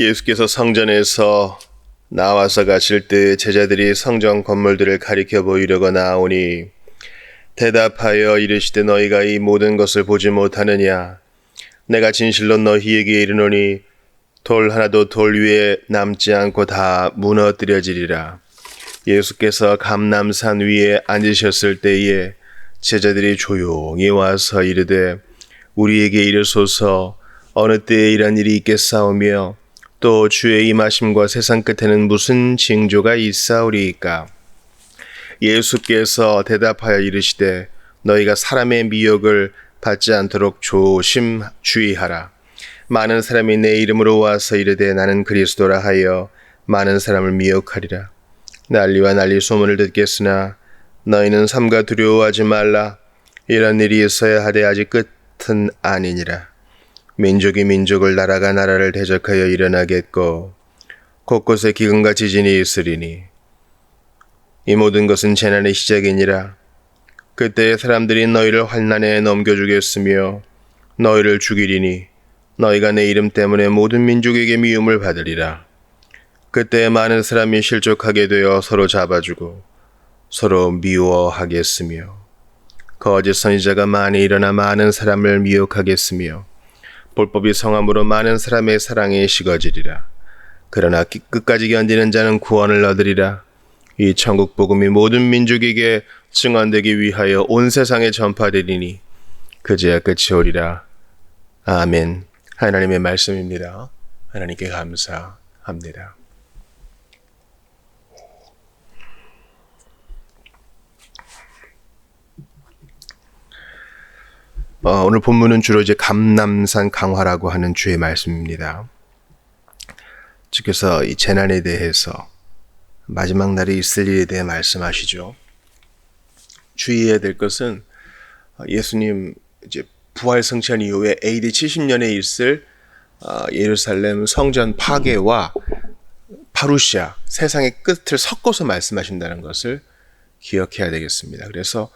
예수께서 성전에서 나와서 가실 때 제자들이 성전 건물들을 가리켜 보이려고 나오니 대답하여 이르시되 너희가 이 모든 것을 보지 못하느냐. 내가 진실로 너희에게 이르노니 돌 하나도 돌 위에 남지 않고 다 무너뜨려지리라. 예수께서 감람산 위에 앉으셨을 때에 제자들이 조용히 와서 이르되 우리에게 이르소서 어느 때에 이런 일이 있겠사오며 또 주의 임하심과 세상 끝에는 무슨 징조가 있사오리이까. 예수께서 대답하여 이르시되 너희가 사람의 미혹을 받지 않도록 주의하라. 많은 사람이 내 이름으로 와서 이르되 나는 그리스도라 하여 많은 사람을 미혹하리라. 난리와 난리 소문을 듣겠으나 너희는 삼가 두려워하지 말라. 이런 일이 있어야 하되 아직 끝은 아니니라. 민족이 민족을 나라가 나라를 대적하여 일어나겠고 곳곳에 기근과 지진이 있으리니 이 모든 것은 재난의 시작이니라. 그때에 사람들이 너희를 환난에 넘겨주겠으며 너희를 죽이리니 너희가 내 이름 때문에 모든 민족에게 미움을 받으리라. 그때에 많은 사람이 실족하게 되어 서로 잡아주고 서로 미워하겠으며 거짓 선지자가 많이 일어나 많은 사람을 미혹하겠으며 불법이 성함으로 많은 사람의 사랑이 식어지리라. 그러나 끝까지 견디는 자는 구원을 얻으리라. 이 천국 복음이 모든 민족에게 증언되기 위하여 온 세상에 전파되리니 그제야 끝이 오리라. 아멘. 하나님의 말씀입니다. 하나님께 감사합니다. 오늘 본문은 주로 이제 감람산 강화라고 하는 주의 말씀입니다. 주께서 이 재난에 대해서 마지막 날에 있을 일에 대해 말씀하시죠. 주의해야 될 것은 예수님 이제 부활 승천 이후에 AD 70년에 있을 예루살렘 성전 파괴와 파루시아 세상의 끝을 섞어서 말씀하신다는 것을 기억해야 되겠습니다. 그래서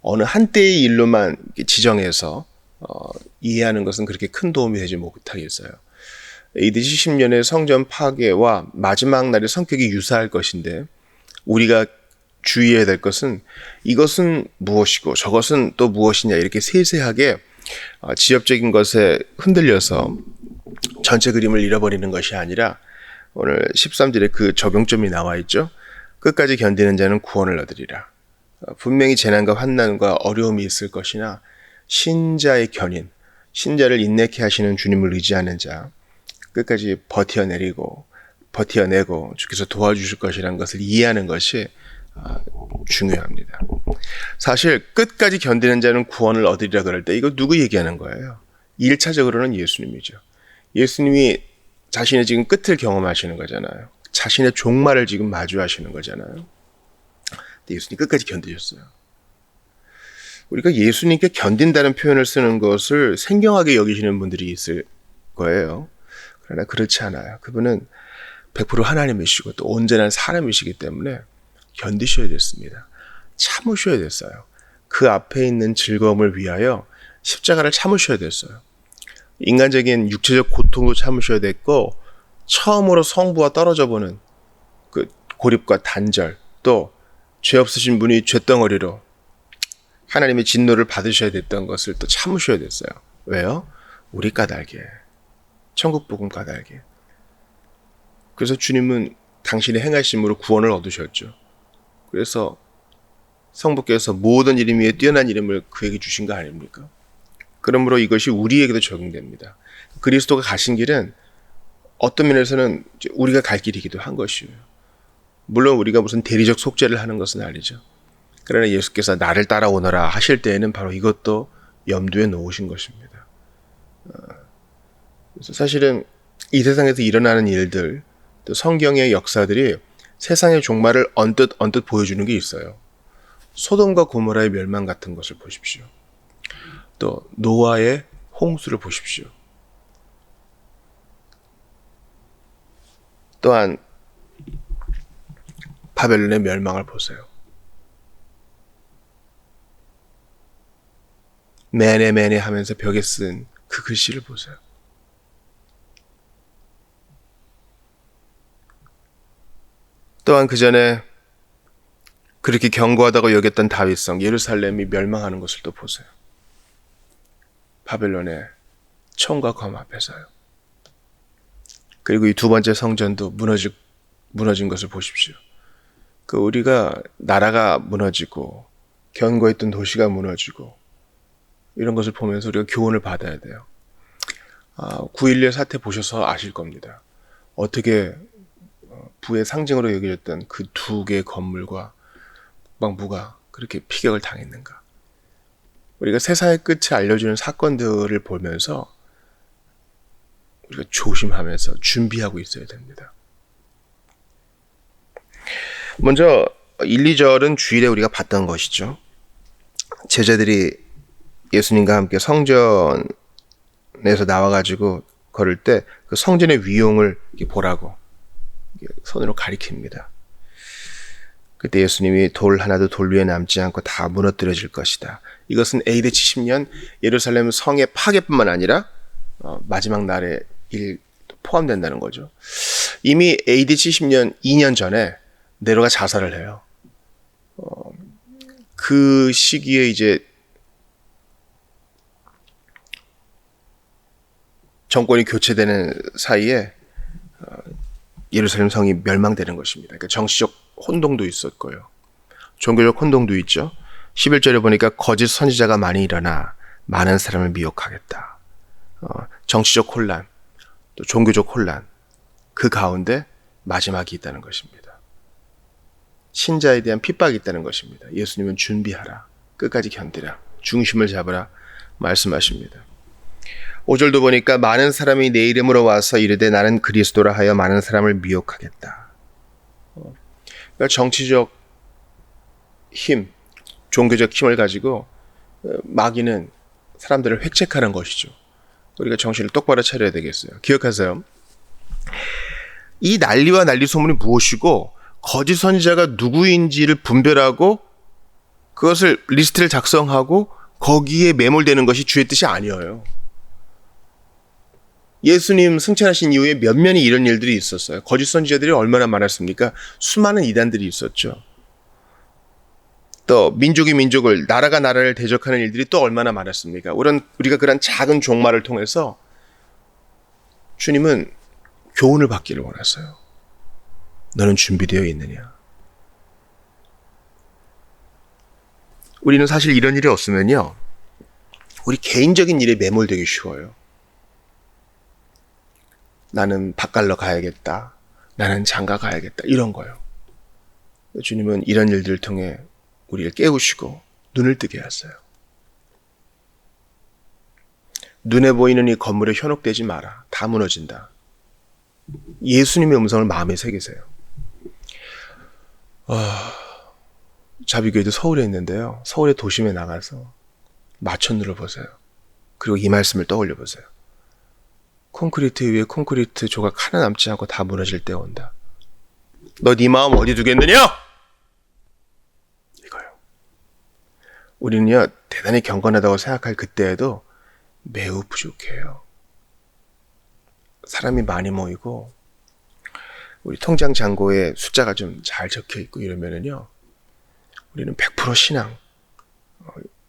어느 한때의 일로만 지정해서 이해하는 것은 그렇게 큰 도움이 되지 못하겠어요. AD 70년의 성전 파괴와 마지막 날의 성격이 유사할 것인데 우리가 주의해야 될 것은 이것은 무엇이고 저것은 또 무엇이냐 이렇게 세세하게 지엽적인 것에 흔들려서 전체 그림을 잃어버리는 것이 아니라 오늘 13절에 그 적용점이 나와 있죠. 끝까지 견디는 자는 구원을 얻으리라. 분명히 재난과 환난과 어려움이 있을 것이나 신자의 견인, 신자를 인내케 하시는 주님을 의지하는 자, 끝까지 버텨내고 주께서 도와주실 것이라는 것을 이해하는 것이 중요합니다. 사실 끝까지 견디는 자는 구원을 얻으리라 그럴 때 이거 누구 얘기하는 거예요? 1차적으로는 예수님이죠. 예수님이 자신의 지금 끝을 경험하시는 거잖아요. 자신의 종말을 지금 마주하시는 거잖아요. 예수님 끝까지 견디셨어요. 우리가 예수님께 견딘다는 표현을 쓰는 것을 생경하게 여기시는 분들이 있을 거예요. 그러나 그렇지 않아요. 그분은 100% 하나님이시고 또 온전한 사람이시기 때문에 견디셔야 됐습니다. 참으셔야 됐어요. 그 앞에 있는 즐거움을 위하여 십자가를 참으셔야 됐어요. 인간적인 육체적 고통도 참으셔야 됐고 처음으로 성부와 떨어져 보는 그 고립과 단절 또 죄 없으신 분이 쇳덩어리로 하나님의 진노를 받으셔야 됐던 것을 또 참으셔야 됐어요. 왜요? 우리 까닭에 천국 복음 까닭에. 그래서 주님은 당신의 행하심으로 구원을 얻으셨죠. 그래서 성부께서 모든 이름 위에 뛰어난 이름을 그에게 주신 거 아닙니까? 그러므로 이것이 우리에게도 적용됩니다. 그리스도가 가신 길은 어떤 면에서는 우리가 갈 길이기도 한 것이에요. 물론 우리가 무슨 대리적 속죄를 하는 것은 아니죠. 그러나 예수께서 나를 따라오너라 하실 때에는 바로 이것도 염두에 놓으신 것입니다. 그래서 사실은 이 세상에서 일어나는 일들, 또 성경의 역사들이 세상의 종말을 언뜻 보여주는 게 있어요. 소돔과 고모라의 멸망 같은 것을 보십시오. 또 노아의 홍수를 보십시오. 또한 바벨론의 멸망을 보세요. 매네 하면서 벽에 쓴 그 글씨를 보세요. 또한 그 전에 그렇게 견고하다고 여겼던 다윗성 예루살렘이 멸망하는 것을 또 보세요. 바벨론의 총과 검 앞에서요. 그리고 이 두 번째 성전도 무너진 것을 보십시오. 그 우리가 나라가 무너지고 견고했던 도시가 무너지고 이런 것을 보면서 우리가 교훈을 받아야 돼요. 9.11 사태 보셔서 아실 겁니다. 어떻게 부의 상징으로 여겨졌던 그 두 개의 건물과 국방부가 그렇게 피격을 당했는가. 우리가 세상의 끝을 알려주는 사건들을 보면서 우리가 조심하면서 준비하고 있어야 됩니다. 먼저 1, 2절은 주일에 우리가 봤던 것이죠. 제자들이 예수님과 함께 성전에서 나와가지고 걸을 때 그 성전의 위용을 보라고 손으로 가리킵니다. 그때 예수님이 돌 하나도 돌 위에 남지 않고 다 무너뜨려질 것이다. 이것은 AD 70년 예루살렘 성의 파괴뿐만 아니라 마지막 날의 일 포함된다는 거죠. 이미 AD 70년 2년 전에 네로가 자살을 해요. 그 시기에 이제 정권이 교체되는 사이에 예루살렘 성이 멸망되는 것입니다. 그러니까 정치적 혼동도 있었고요. 종교적 혼동도 있죠. 11절에 보니까 거짓 선지자가 많이 일어나 많은 사람을 미혹하겠다. 정치적 혼란, 또 종교적 혼란, 그 가운데 마지막이 있다는 것입니다. 신자에 대한 핍박이 있다는 것입니다. 예수님은 준비하라, 끝까지 견디라, 중심을 잡으라 말씀하십니다. 5절도 보니까 많은 사람이 내 이름으로 와서 이르되 나는 그리스도라 하여 많은 사람을 미혹하겠다. 그러니까 정치적 힘, 종교적 힘을 가지고 마귀는 사람들을 획책하는 것이죠. 우리가 정신을 똑바로 차려야 되겠어요. 기억하세요. 이 난리와 난리 소문이 무엇이고 거짓 선지자가 누구인지를 분별하고 그것을 리스트를 작성하고 거기에 매몰되는 것이 주의 뜻이 아니에요. 예수님 승천하신 이후에 몇몇이 이런 일들이 있었어요. 거짓 선지자들이 얼마나 많았습니까? 수많은 이단들이 있었죠. 또 민족이 민족을, 나라가 나라를 대적하는 일들이 또 얼마나 많았습니까? 우리가 그런 작은 종말을 통해서 주님은 교훈을 받기를 원하세요. 너는 준비되어 있느냐? 우리는 사실 이런 일이 없으면요, 우리 개인적인 일에 매몰되기 쉬워요. 나는 밭갈러 가야겠다. 나는 장가 가야겠다. 이런 거요. 주님은 이런 일들을 통해 우리를 깨우시고 눈을 뜨게 하세요. 눈에 보이는 이 건물에 현혹되지 마라. 다 무너진다. 예수님의 음성을 마음에 새기세요. 자비교회도 서울에 있는데요. 서울의 도심에 나가서 마천루를 보세요. 그리고 이 말씀을 떠올려 보세요. 콘크리트 위에 콘크리트 조각 하나 남지 않고 다 무너질 때 온다. 너 네 마음 어디 두겠느냐? 이거요. 우리는요, 대단히 경건하다고 생각할 그때에도 매우 부족해요. 사람이 많이 모이고 우리 통장 잔고에 숫자가 좀 잘 적혀 있고 이러면은요, 우리는 100% 신앙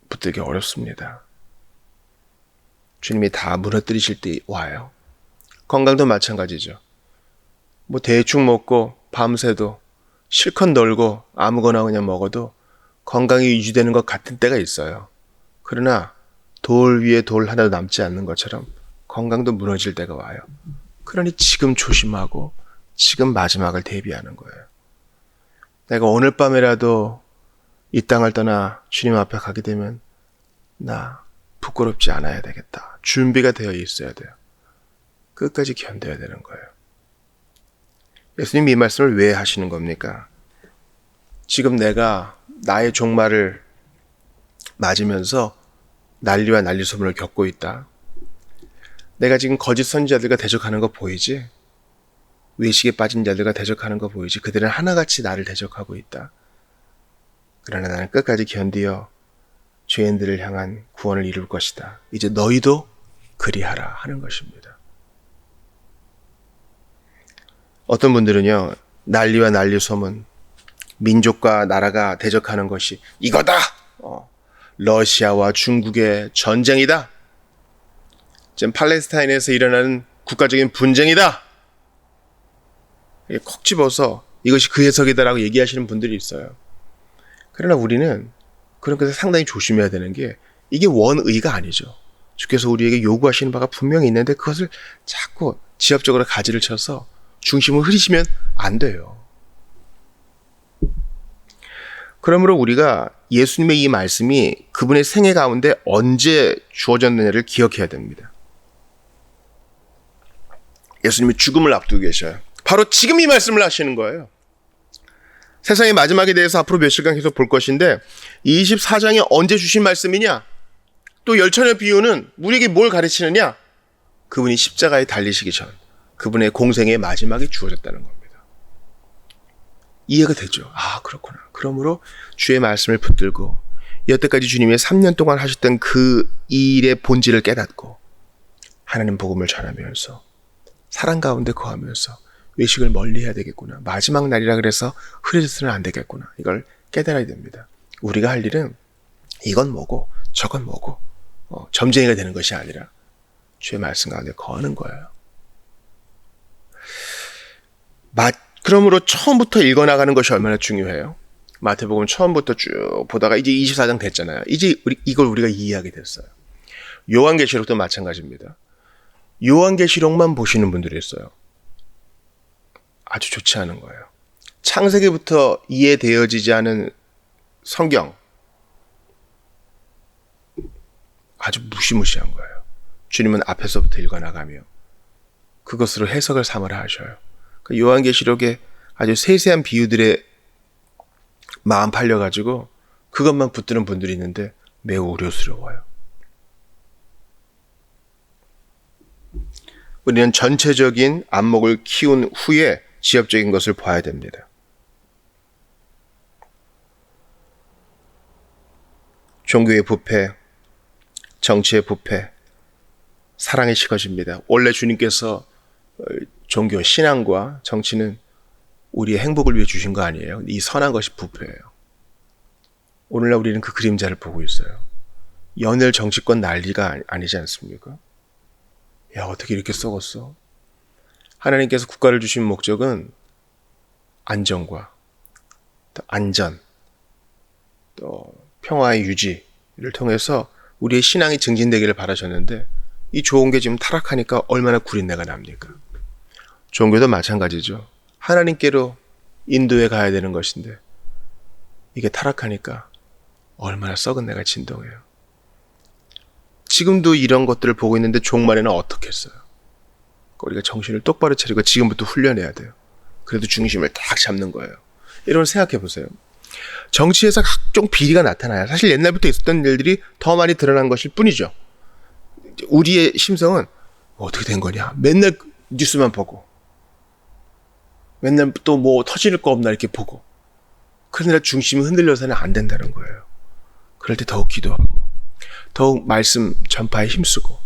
붙들기 어렵습니다. 주님이 다 무너뜨리실 때 와요. 건강도 마찬가지죠. 뭐 대충 먹고 밤새도 실컷 놀고 아무거나 그냥 먹어도 건강이 유지되는 것 같은 때가 있어요. 그러나 돌 위에 돌 하나도 남지 않는 것처럼 건강도 무너질 때가 와요. 그러니 지금 조심하고 지금 마지막을 대비하는 거예요. 내가 오늘 밤에라도 이 땅을 떠나 주님 앞에 가게 되면 나 부끄럽지 않아야 되겠다. 준비가 되어 있어야 돼요. 끝까지 견뎌야 되는 거예요. 예수님이 이 말씀을 왜 하시는 겁니까? 지금 내가 나의 종말을 맞으면서 난리와 난리 소문을 겪고 있다. 내가 지금 거짓 선지자들과 대적하는 거 보이지? 외식에 빠진 자들과 대적하는 거 보이지? 그들은 하나같이 나를 대적하고 있다. 그러나 나는 끝까지 견디어 죄인들을 향한 구원을 이룰 것이다. 이제 너희도 그리하라 하는 것입니다. 어떤 분들은요, 난리와 난리 소문, 민족과 나라가 대적하는 것이 이거다. 러시아와 중국의 전쟁이다. 지금 팔레스타인에서 일어나는 국가적인 분쟁이다. 콕 집어서 이것이 그 해석이다라고 얘기하시는 분들이 있어요. 그러나 우리는 그런 것에 상당히 조심해야 되는 게 이게 원의가 아니죠. 주께서 우리에게 요구하시는 바가 분명히 있는데 그것을 자꾸 지엽적으로 가지를 쳐서 중심을 흐리시면 안 돼요. 그러므로 우리가 예수님의 이 말씀이 그분의 생애 가운데 언제 주어졌느냐를 기억해야 됩니다. 예수님이 죽음을 앞두고 계셔요. 바로 지금 이 말씀을 하시는 거예요. 세상의 마지막에 대해서 앞으로 며칠간 계속 볼 것인데 24장이 언제 주신 말씀이냐? 또 열처녀 비유는 우리에게 뭘 가르치느냐? 그분이 십자가에 달리시기 전 그분의 공생의 마지막이 주어졌다는 겁니다. 이해가 되죠? 아, 그렇구나. 그러므로 주의 말씀을 붙들고 여태까지 주님이 3년 동안 하셨던 그 일의 본질을 깨닫고 하나님 복음을 전하면서 사랑 가운데 거하면서 외식을 멀리해야 되겠구나. 마지막 날이라 그래서 흐려져서는 안 되겠구나. 이걸 깨달아야 됩니다. 우리가 할 일은 이건 뭐고 저건 뭐고 점쟁이가 되는 것이 아니라 주의 말씀 가운데 거하는 거예요. 그러므로 처음부터 읽어나가는 것이 얼마나 중요해요. 마태복음 처음부터 쭉 보다가 이제 24장 됐잖아요. 이제 이걸 우리가 이해하게 됐어요. 요한계시록도 마찬가지입니다. 요한계시록만 보시는 분들이 있어요. 아주 좋지 않은 거예요. 창세기부터 이해되어지지 않은 성경, 아주 무시무시한 거예요. 주님은 앞에서부터 읽어나가며 그것으로 해석을 삼으라 하셔요. 요한계시록에 아주 세세한 비유들에 마음 팔려가지고 그것만 붙드는 분들이 있는데 매우 우려스러워요. 우리는 전체적인 안목을 키운 후에 지엽적인 것을 봐야 됩니다. 종교의 부패, 정치의 부패, 사랑이 식어집니다. 원래 주님께서 종교, 신앙과 정치는 우리의 행복을 위해 주신 거 아니에요. 이 선한 것이 부패예요. 오늘날 우리는 그 그림자를 보고 있어요. 연일 정치권 난리가 아니지 않습니까? 야, 어떻게 이렇게 썩었어? 하나님께서 국가를 주신 목적은 안정과 또 안전, 또 평화의 유지를 통해서 우리의 신앙이 증진되기를 바라셨는데 이 좋은 게 지금 타락하니까 얼마나 구린내가 납니까? 종교도 마찬가지죠. 하나님께로 인도에 가야 되는 것인데 이게 타락하니까 얼마나 썩은 내가 진동해요. 지금도 이런 것들을 보고 있는데 종말에는 어떻겠어요? 우리가 정신을 똑바로 차리고 지금부터 훈련해야 돼요. 그래도 중심을 딱 잡는 거예요. 이런 걸 생각해 보세요. 정치에서 각종 비리가 나타나요. 사실 옛날부터 있었던 일들이 더 많이 드러난 것일 뿐이죠. 우리의 심성은 어떻게 된 거냐? 맨날 뉴스만 보고 맨날 또 뭐 터질 거 없나 이렇게 보고 그러나 중심이 흔들려서는 안 된다는 거예요. 그럴 때 더욱 기도하고 더욱 말씀 전파에 힘쓰고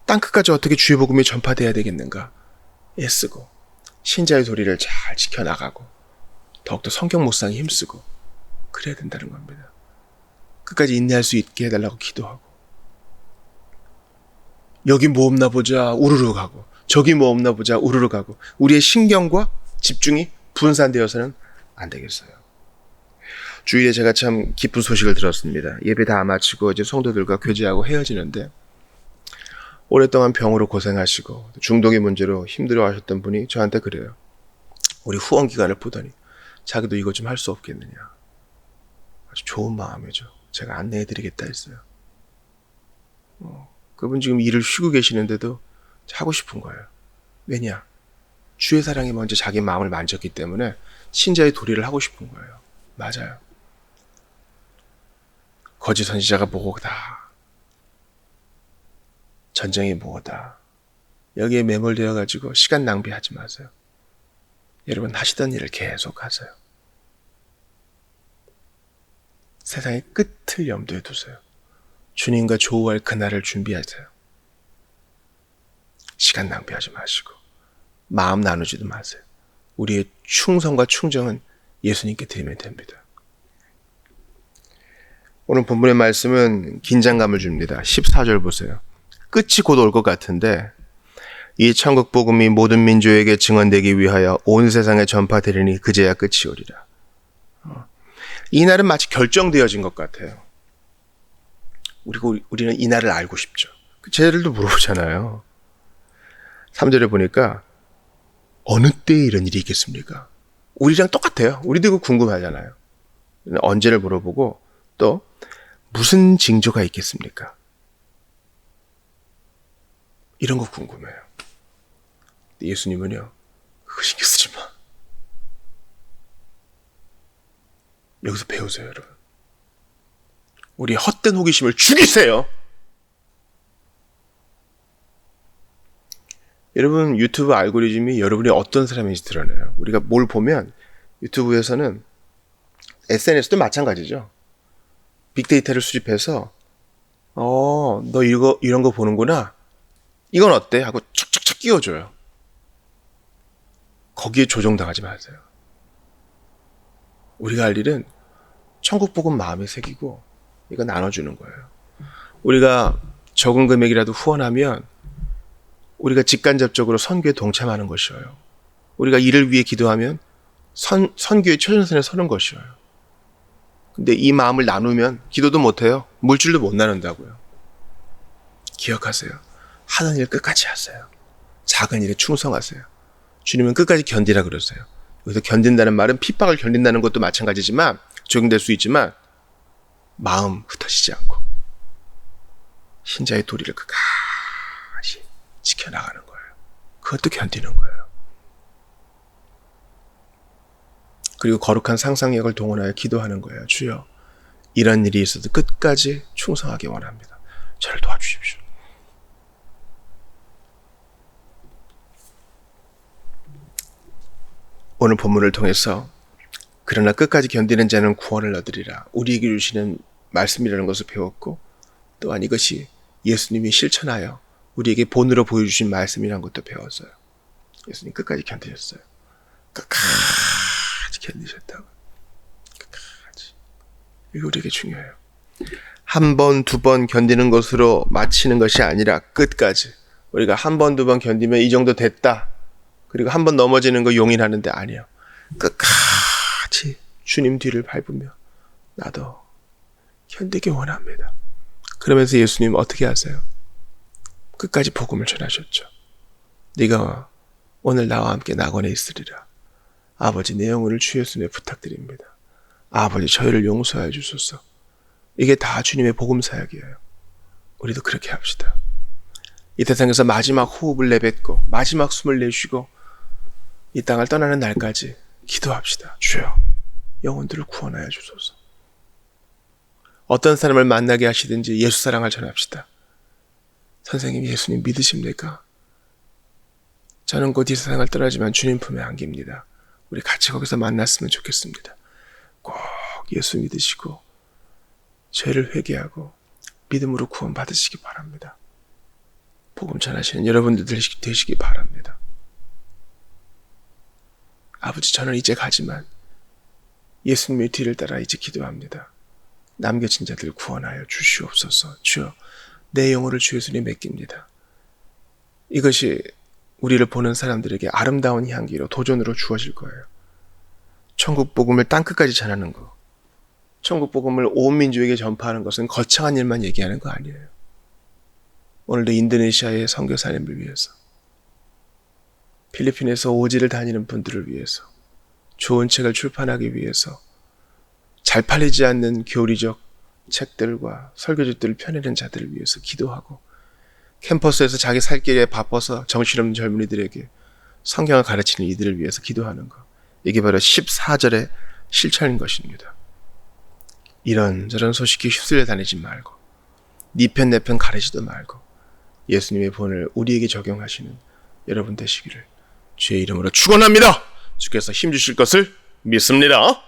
땅끝까지 어떻게 주의 복음이 전파돼야 되겠는가 애쓰고 신자의 도리를 잘 지켜나가고 더욱더 성경 묵상에 힘쓰고 그래야 된다는 겁니다. 끝까지 인내할 수 있게 해달라고 기도하고 여기 뭐 없나 보자 우르르 가고 저기 뭐 없나 보자 우르르 가고 우리의 신경과 집중이 분산되어서는 안 되겠어요. 주일에 제가 참 기쁜 소식을 들었습니다. 예배 다 마치고 이제 성도들과 교제하고 헤어지는데 오랫동안 병으로 고생하시고 중독의 문제로 힘들어하셨던 분이 저한테 그래요. 우리 후원 기간을 보더니 자기도 이거 좀 할 수 없겠느냐. 아주 좋은 마음이죠. 제가 안내해드리겠다 했어요. 그분 지금 일을 쉬고 계시는데도 하고 싶은 거예요. 왜냐? 주의 사랑이 먼저 자기 마음을 만졌기 때문에 신자의 도리를 하고 싶은 거예요. 맞아요. 거짓 선지자가 뭐다. 전쟁이 뭐다. 여기에 매몰되어 가지고 시간 낭비하지 마세요. 여러분 하시던 일을 계속 하세요. 세상의 끝을 염두에 두세요. 주님과 조우할 그날을 준비하세요. 시간 낭비하지 마시고 마음 나누지도 마세요. 우리의 충성과 충정은 예수님께 드리면 됩니다. 오늘 본문의 말씀은 긴장감을 줍니다. 14절 보세요. 끝이 곧 올 것 같은데 이 천국 복음이 모든 민족에게 증언되기 위하여 온 세상에 전파되리니 그제야 끝이 오리라. 이 날은 마치 결정되어진 것 같아요. 우리는 이 날을 알고 싶죠. 쟤들도 물어보잖아요. 3절에 보니까 어느 때에 이런 일이 있겠습니까? 우리랑 똑같아요. 우리도 이거 궁금하잖아요. 언제를 물어보고 또 무슨 징조가 있겠습니까? 이런 거 궁금해요. 예수님은요, 그거 신경 쓰지 마. 여기서 배우세요, 여러분. 우리 헛된 호기심을 죽이세요. 여러분, 유튜브 알고리즘이 여러분이 어떤 사람인지 드러내요. 우리가 뭘 보면 유튜브에서는 SNS도 마찬가지죠. 빅데이터를 수집해서 너 이런 거 보는구나. 이건 어때? 하고 척척척 끼워줘요. 거기에 조종당하지 마세요. 우리가 할 일은 천국 복음 마음에 새기고 이거 나눠주는 거예요. 우리가 적은 금액이라도 후원하면 우리가 직간접적으로 선교에 동참하는 것이에요. 우리가 이를 위해 기도하면 선교의 최전선에 서는 것이에요. 근데 이 마음을 나누면 기도도 못해요. 물질도 못 나눈다고요. 기억하세요. 하는 일 끝까지 하세요. 작은 일에 충성하세요. 주님은 끝까지 견디라 그러세요. 여기서 견딘다는 말은 핍박을 견딘다는 것도 마찬가지지만 적용될 수 있지만 마음 흩어지지 않고 신자의 도리를 끝까지 지켜나가는 거예요. 그것도 견디는 거예요. 그리고 거룩한 상상력을 동원하여 기도하는 거예요. 주여, 이런 일이 있어도 끝까지 충성하기 원합니다. 저를 도와주십시오. 오늘 본문을 통해서 그러나 끝까지 견디는 자는 구원을 얻으리라. 우리에게 주시는 말씀이라는 것을 배웠고 또한 이것이 예수님이 실천하여 우리에게 본으로 보여주신 말씀이라는 것도 배웠어요. 예수님 끝까지 견디셨어요. 끝까지 견디셨다고. 끝까지. 이게 우리에게 중요해요. 한 번, 두 번 견디는 것으로 마치는 것이 아니라 끝까지. 우리가 한 번, 두 번 견디면 이 정도 됐다. 그리고 한 번 넘어지는 거 용인하는데 아니에요. 끝까지 주님 뒤를 밟으며 나도 견디기 원합니다. 그러면서 예수님 어떻게 하세요? 끝까지 복음을 전하셨죠. 네가 오늘 나와 함께 낙원에 있으리라. 아버지, 내 영혼을 주의 손에 부탁드립니다. 아버지, 저희를 용서해 주소서. 이게 다 주님의 복음 사역이에요. 우리도 그렇게 합시다. 이 세상에서 마지막 호흡을 내뱉고 마지막 숨을 내쉬고 이 땅을 떠나는 날까지 기도합시다. 주여, 영혼들을 구원하여 주소서. 어떤 사람을 만나게 하시든지 예수 사랑을 전합시다. 선생님, 예수님 믿으십니까? 저는 곧 이 세상을 떠나지만 주님 품에 안깁니다. 우리 같이 거기서 만났으면 좋겠습니다. 꼭 예수 믿으시고 죄를 회개하고 믿음으로 구원 받으시기 바랍니다. 복음 전하시는 여러분들 되시기 바랍니다. 아버지, 저는 이제 가지만 예수님의 뒤를 따라 이제 기도합니다. 남겨진 자들 구원하여 주시옵소서. 주여, 내 영혼을 주의 손에 맡깁니다. 이것이 우리를 보는 사람들에게 아름다운 향기로 도전으로 주어질 거예요. 천국 복음을 땅끝까지 전하는 거, 천국 복음을 온 민족에게 전파하는 것은 거창한 일만 얘기하는 거 아니에요. 오늘도 인도네시아의 선교사님을 위해서, 필리핀에서 오지를 다니는 분들을 위해서, 좋은 책을 출판하기 위해서, 잘 팔리지 않는 교리적 책들과 설교집들을 펴내는 자들을 위해서 기도하고, 캠퍼스에서 자기 살 길에 바빠서 정신없는 젊은이들에게 성경을 가르치는 이들을 위해서 기도하는 것, 이게 바로 14절의 실천인 것입니다. 이런저런 소식에 휩쓸려 다니지 말고 네 편 내 편 가르치도 말고 예수님의 본을 우리에게 적용하시는 여러분 되시기를 주의 이름으로 축원합니다. 주께서 힘주실 것을 믿습니다.